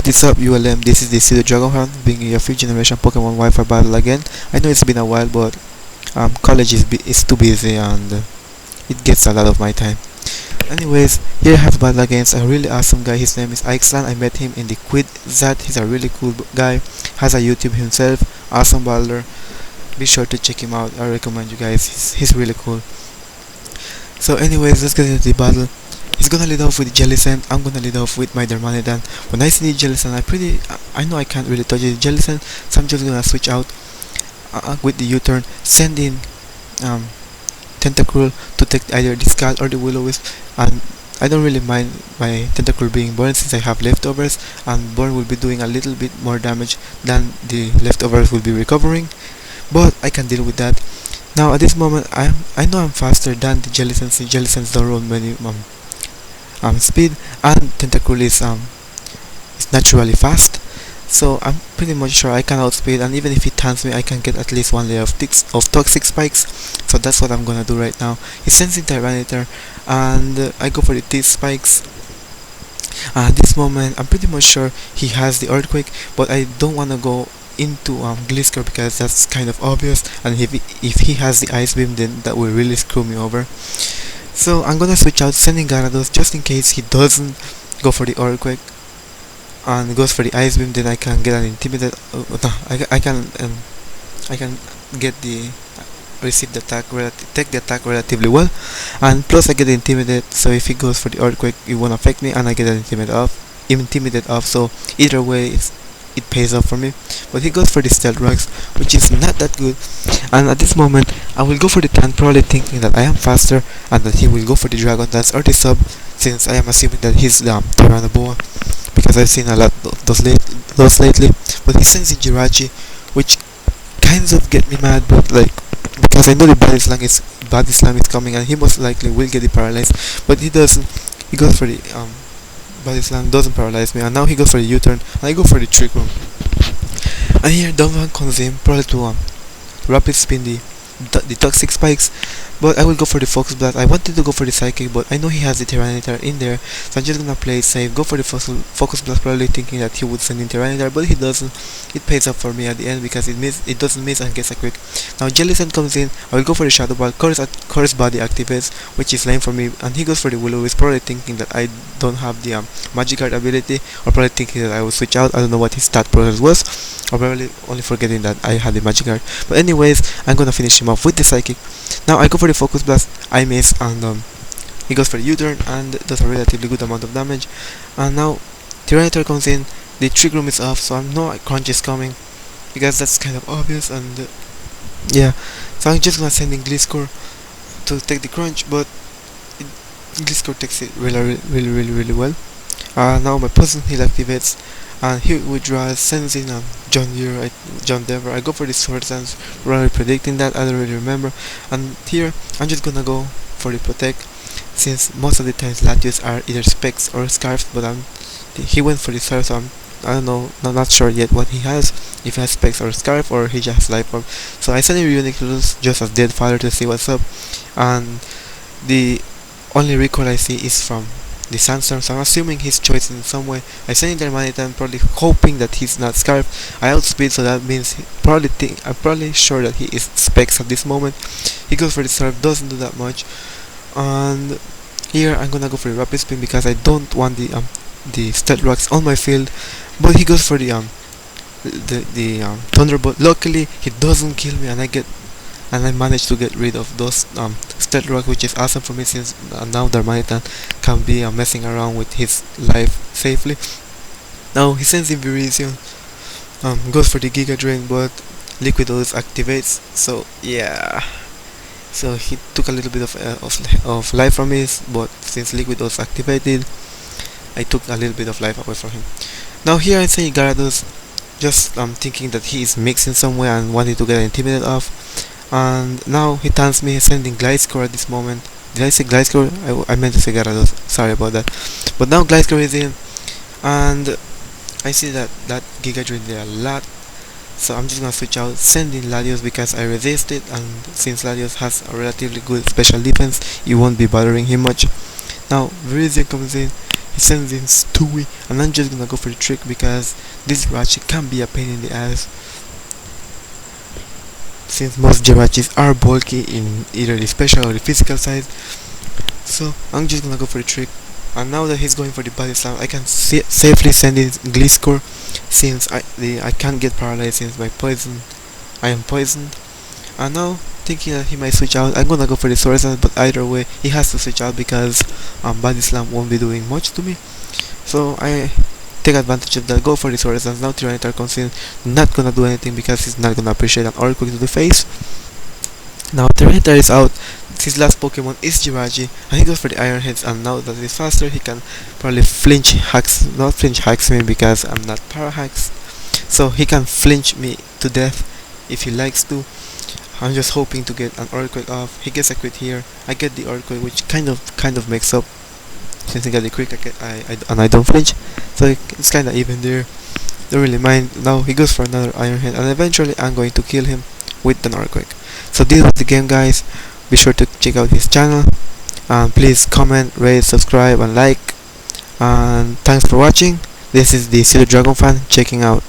What is up, ULM? This is the PseudoDragonFan bringing you a 5th generation Pokemon Wi-Fi battle again. I know it's been a while, but college is too busy and it gets a lot of my time. Anyways, here I have to battle against a really awesome guy. His name is TheIxelan. I met him in the Quid Zat. He's a really cool guy. Has a YouTube himself. Awesome battler. Be sure to check him out. I recommend you guys. He's really cool. So anyways, let's get into the battle. He's gonna lead off with Jellicent. I'm gonna lead off with my Darmanitan. When I see the Jellicent, I know I can't really touch the Jellicent, so I'm just gonna switch out with the U-turn, send in Tentacruel to take either the Scald or the Will-O-Wisp, and I don't really mind my Tentacruel being burned since I have leftovers, and burn will be doing a little bit more damage than the leftovers will be recovering, but I can deal with that. Now at this moment, I know I'm faster than the Jellicent since Jellicents don't roll many speed, and Tentacruel is naturally fast, so I'm pretty much sure I can outspeed, and even if he taunts me I can get at least one layer of toxic spikes, so that's what I'm gonna do right now. He sends in Tyranitar and I go for the T-spikes. At this moment I'm pretty much sure he has the Earthquake, but I don't wanna go into Gliscor because that's kind of obvious, and if he has the Ice Beam, then that will really screw me over. So I'm gonna switch out sending Gyarados just in case he doesn't go for the Earthquake and goes for the Ice Beam, then I can get an Intimidate. I can get the receive the attack, take the attack relatively well, and plus I get the Intimidate, so if he goes for the Earthquake it won't affect me, and I get an Intimidate off, so either way it pays off for me. But he goes for the Stealth Rocks, which is not that good, and at this moment I will go for the Taunt, probably thinking that I am faster and that he will go for the Dragon Dance or the Sub, since I am assuming that he's the Tyrannoboa, because I've seen a lot of those lately. But he sends in Jirachi, which kinds of get me mad, but like, because I know the Body Slam is coming and he most likely will get the Paralyzed, but he doesn't. He goes for the Body Slam, doesn't paralyze me, and now he goes for the U-turn and I go for the Trick Room. And here Donphan comes in, probably to rapid spin the toxic spikes, but I will go for the Focus Blast. I wanted to go for the Psychic, but I know he has the Tyranitar in there, so I'm just gonna play it safe, go for the Focus Blast, probably thinking that he would send in Tyranitar, but he doesn't. It pays off for me at the end because it doesn't miss and gets a crit. Now Jellicent comes in, I will go for the Shadow Ball, Chorus Body activates, which is lame for me, and he goes for the Will-O-Wisp, probably thinking that I don't have the Magic Guard ability, or probably thinking that I will switch out. I don't know what his stat process was, or probably only forgetting that I had the Magic Guard. But anyways, I'm gonna finish him off with the Psychic. Now I go for the Focus Blast, I miss, and he goes for the U-turn and does a relatively good amount of damage. And now Tyranitar comes in, the Trick Room is off, so I know a Crunch is coming, because that's kind of obvious, and yeah, so I'm just gonna send in Gliscor to take the Crunch, but Gliscor takes it really well. Now my Poison Heal activates, and he withdraws, sends in John Denver. I go for the Sword Dance, really predicting that, I don't really remember. And here I'm just gonna go for the Protect, since most of the times Latios are either Specs or Scarfs, but he went for the Scarf, so I don't know, not sure yet what he has, if he has Specs or Scarf, or he just has Life Orb. So I send in Reuniclus just as Dead Father to see what's up, and the only recoil I see is from the Sandstorm, so I'm assuming his choice in some way. I send in Darmanitan, probably hoping that he's not Scarf. I outspeed, so that means I'm probably sure that he is Specs at this moment. He goes for the Scarf, doesn't do that much, and here I'm gonna go for the Rapid Spin because I don't want the Stealth Rocks on my field. But he goes for the Thunderbolt. Luckily he doesn't kill me, and I managed to get rid of those Stealth Rock, which is awesome for me, since now Darmanitan can be messing around with his life safely. Now he sends in Virizion, goes for the Giga Drain, but Liquidos activates, so yeah. So he took a little bit of life from me, but since Liquidos activated, I took a little bit of life away from him. Now here I say Gyarados, just thinking that he is mixed in some way and wanted to get Intimidated off. And now he taunts me, sending Gliscor at this moment. Did I say Gliscor? I meant to say Gyarados, sorry about that. But now Gliscor is in, and I see that Giga Drain did a lot, so I'm just gonna switch out, send in Latios because I resist it, and since Latios has a relatively good special defense, it won't be bothering him much. Now Virizion comes in, he sends in Stewie, and I'm just gonna go for the trick because this Jirachi can be a pain in the ass, since most Jirachis are bulky in either the special or the physical side. So I'm just gonna go for the trick. And now that he's going for the body slam, I can safely send in Gliscor, since I can't get paralyzed since I am poisoned. And now, thinking that he might switch out, I'm gonna go for the Sword Dance, but either way, he has to switch out because body slam won't be doing much to me. So I take advantage of that, go for the Sword Dance. Now Tyranitar comes in, not gonna do anything because he's not gonna appreciate an Earthquake to the face. Now Tyranitar is out. His last Pokemon is Jirachi, and he goes for the Iron Heads, and now that he's faster, he can probably not flinch hacks me because I'm not para hacks. So he can flinch me to death if he likes to. I'm just hoping to get an Earthquake off. He gets a crit here. I get the Earthquake, which kind of makes up. Since I got the crit, and I don't flinch, so it's kind of even there. Don't really mind. Now he goes for another Iron Head, and eventually I'm going to kill him with an Earthquake. So this was the game, guys. Be sure to check out his channel, and please comment, rate, subscribe, and like. And thanks for watching. This is the PseudoDragonFan checking out.